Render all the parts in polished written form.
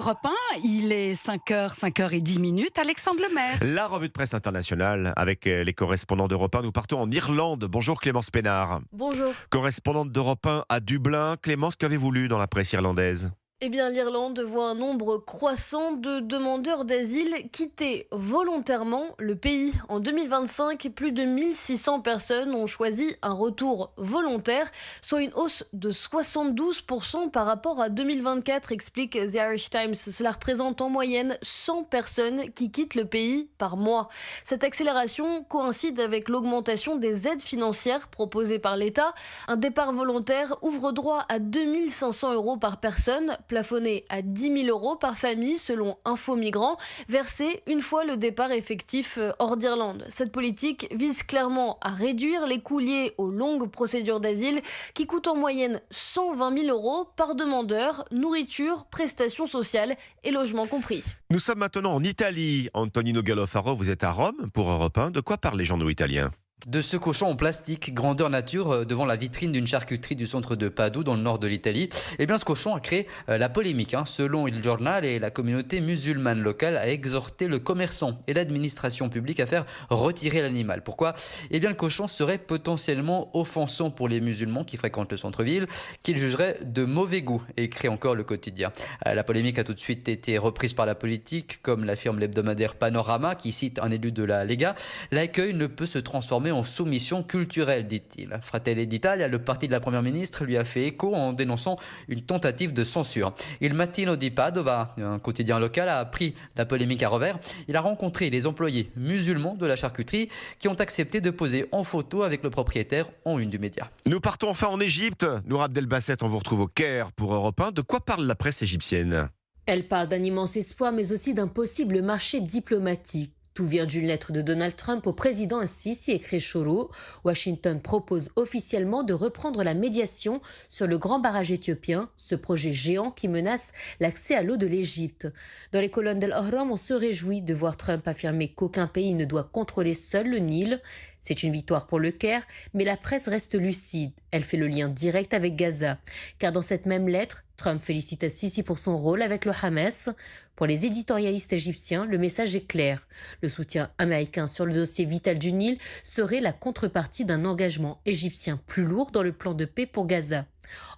Europe 1, il est 5h10. Alexandre Lemaire. La revue de presse internationale avec les correspondants d'Europe 1. Nous partons en Irlande. Bonjour Clémence Pénard. Bonjour. Correspondante d'Europe 1 à Dublin. Clémence, qu'avez-vous lu dans la presse irlandaise ? Eh bien, l'Irlande voit un nombre croissant de demandeurs d'asile quitter volontairement le pays. En 2025, plus de 1600 personnes ont choisi un retour volontaire, soit une hausse de 72% par rapport à 2024, explique The Irish Times. Cela représente en moyenne 100 personnes qui quittent le pays par mois. Cette accélération coïncide avec l'augmentation des aides financières proposées par l'État. Un départ volontaire ouvre droit à 2500 € par personne, plafonné à 10 000 € par famille selon Info Migrants, versé une fois le départ effectif hors d'Irlande. Cette politique vise clairement à réduire les coûts liés aux longues procédures d'asile qui coûtent en moyenne 120 000 € par demandeur, nourriture, prestations sociales et logements compris. Nous sommes maintenant en Italie. Antonino Gallofaro, vous êtes à Rome pour Europe 1. De quoi parlent les journaux italiens ? De ce cochon en plastique, grandeur nature, devant la vitrine d'une charcuterie du centre de Padoue, dans le nord de l'Italie. Eh bien, ce cochon a créé la polémique. Selon Il Giornale, et la communauté musulmane locale a exhorté le commerçant et l'administration publique à faire retirer l'animal. Pourquoi ? Eh bien, le cochon serait potentiellement offensant pour les musulmans qui fréquentent le centre-ville, qu'ils jugeraient de mauvais goût, écrit encore le quotidien. La polémique a tout de suite été reprise par la politique, comme l'affirme l'hebdomadaire Panorama, qui cite un élu de la Lega. L'accueil ne peut se transformer en soumission culturelle, dit-il. Fratelli d'Italia, le parti de la première ministre, lui a fait écho en dénonçant une tentative de censure. Il Mattino di Padova, un quotidien local, a pris la polémique à revers. Il a rencontré les employés musulmans de la charcuterie qui ont accepté de poser en photo avec le propriétaire en une du média. Nous partons enfin en Égypte. Nour Abdelbasset, on vous retrouve au Caire pour Europe 1. De quoi parle la presse égyptienne ? Elle parle d'un immense espoir, mais aussi d'un possible marché diplomatique. Tout vient d'une lettre de Donald Trump au président Al-Sisi, écrit Choro. Washington propose officiellement de reprendre la médiation sur le grand barrage éthiopien, ce projet géant qui menace l'accès à l'eau de l'Égypte. Dans les colonnes d'Al-Ahram, on se réjouit de voir Trump affirmer qu'aucun pays ne doit contrôler seul le Nil. C'est une victoire pour le Caire, mais la presse reste lucide. Elle fait le lien direct avec Gaza. Car dans cette même lettre, Trump félicite Al-Sisi pour son rôle avec le Hamas. Pour les éditorialistes égyptiens, le message est clair. Le soutien américain sur le dossier vital du Nil serait la contrepartie d'un engagement égyptien plus lourd dans le plan de paix pour Gaza.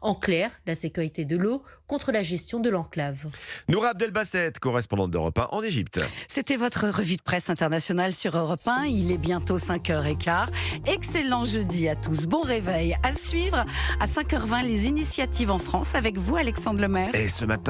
En clair, la sécurité de l'eau contre la gestion de l'enclave. Nour Abdelbasset, correspondante d'Europe 1 en Égypte. C'était votre revue de presse internationale sur Europe 1. Il est bientôt 5h15. Excellent jeudi à tous. Bon réveil. À suivre à 5h20 les initiatives en France avec vous, Alexandre Lemaire. Et ce matin,